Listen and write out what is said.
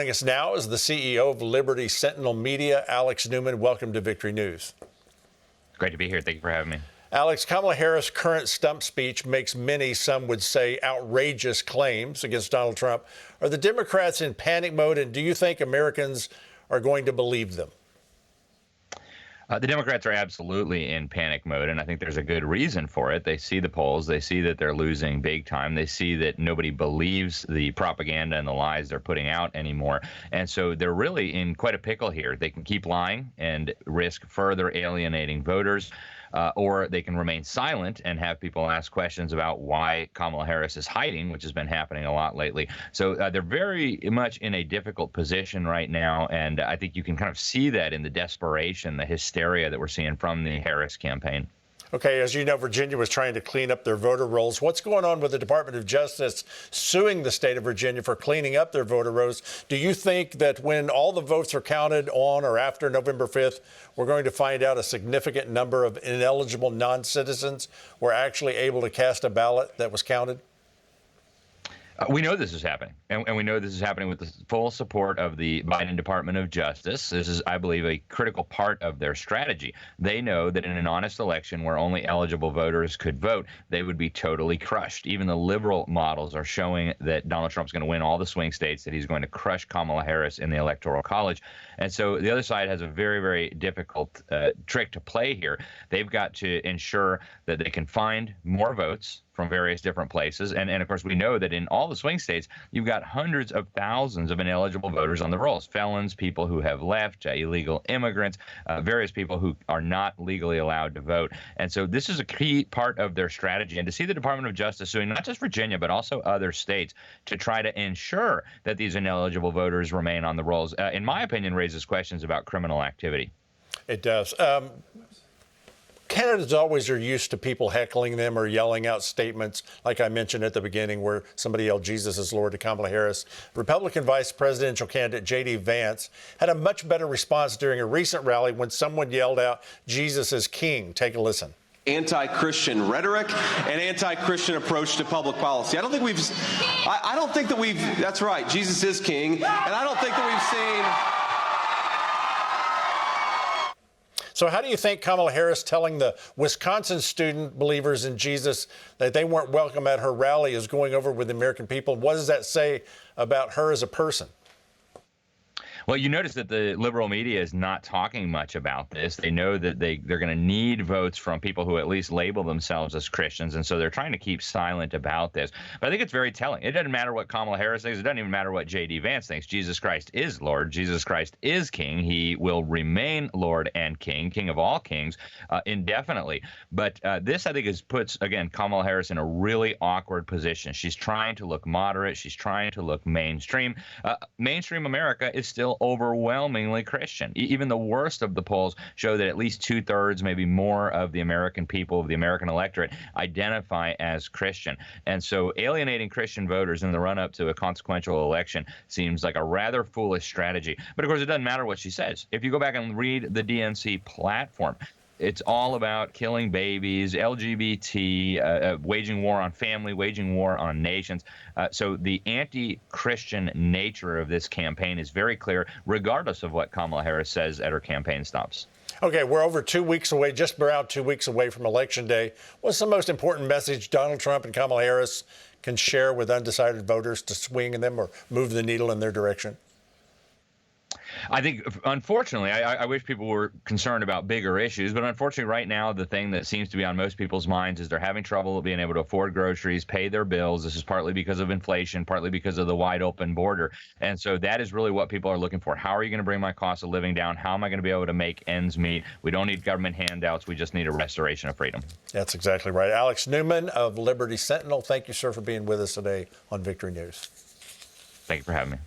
Joining us now is the CEO of Liberty Sentinel Media, Alex Newman. Welcome to Victory News. Great to be here. Thank you for having me. Alex, Kamala Harris' current stump speech makes many, some would say, outrageous claims against Donald Trump. Are the Democrats in panic mode, and do you think Americans are going to believe them? The Democrats are absolutely in panic mode, and I think there's a good reason for it. They see the polls. They see that they're losing big time. They see that nobody believes the propaganda and the lies they're putting out anymore. And so they're really in quite a pickle here. They can keep lying and risk further alienating voters. Or they can remain silent and have people ask questions about why Kamala Harris is hiding, which has been happening a lot lately. So they're very much in a difficult position right now, and I think you can kind of see that in the desperation, the hysteria that we're seeing from the Harris campaign. Okay, as you know, Virginia was trying to clean up their voter rolls. What's going on with the Department of Justice suing the state of Virginia for cleaning up their voter rolls? Do you think that when all the votes are counted on or after November 5th, we're going to find out a significant number of ineligible non-citizens were actually able to cast a ballot that was counted? We know this is happening, and we know this is happening with the full support of the Biden Department of Justice. This is, I believe, a critical part of their strategy. They know that in an honest election where only eligible voters could vote, they would be totally crushed. Even the liberal models are showing that Donald Trump's going to win all the swing states, that he's going to crush Kamala Harris in the Electoral College. And so the other side has a very, very difficult trick to play here. They've got to ensure that they can find more votes from various different places. And of course, we know that in all the swing states, you've got hundreds of thousands of ineligible voters on the rolls, felons, people who have left, illegal immigrants, various people who are not legally allowed to vote. And so this is a key part of their strategy. And to see the Department of Justice suing not just Virginia, but also other states to try to ensure that these ineligible voters remain on the rolls, in my opinion, raises questions about criminal activity. It does. Candidates always are used to people heckling them or yelling out statements, like I mentioned at the beginning, where somebody yelled Jesus is Lord to Kamala Harris. Republican vice presidential candidate J.D. Vance had a much better response during a recent rally when someone yelled out Jesus is King. Take a listen. Anti-Christian rhetoric and anti-Christian approach to public policy. I don't think that's right, Jesus is King, and I don't think that we've seen... So how do you think Kamala Harris telling the Wisconsin student believers in Jesus that they weren't welcome at her rally is going over with the American people? What does that say about her as a person? Well, you notice that the liberal media is not talking much about this. They know that they're going to need votes from people who at least label themselves as Christians, and so they're trying to keep silent about this. But I think it's very telling. It doesn't matter what Kamala Harris thinks. It doesn't even matter what J.D. Vance thinks. Jesus Christ is Lord. Jesus Christ is King. He will remain Lord and King, King of all kings, indefinitely. But this, I think, puts, again, Kamala Harris in a really awkward position. She's trying to look moderate. She's trying to look mainstream. Mainstream America is still overwhelmingly Christian. Even the worst of the polls show that at least 2/3, maybe more, of the American people, of the American electorate, identify as Christian. And so alienating Christian voters in the run-up to a consequential election seems like a rather foolish strategy. But of course, it doesn't matter what she says. If you go back and read the DNC platform, it's all about killing babies, LGBT, waging war on family, waging war on nations. So the anti-Christian nature of this campaign is very clear, regardless of what Kamala Harris says at her campaign stops. Okay, we're over 2 weeks away, just around 2 weeks away from Election Day. What's the most important message Donald Trump and Kamala Harris can share with undecided voters to swing them or move the needle in their direction? I think, unfortunately, I wish people were concerned about bigger issues, but unfortunately right now the thing that seems to be on most people's minds is they're having trouble being able to afford groceries, pay their bills. This is partly because of inflation, partly because of the wide open border. And so that is really what people are looking for. How are you going to bring my cost of living down? How am I going to be able to make ends meet? We don't need government handouts. We just need a restoration of freedom. That's exactly right. Alex Newman of Liberty Sentinel, thank you, sir, for being with us today on Victory News. Thank you for having me.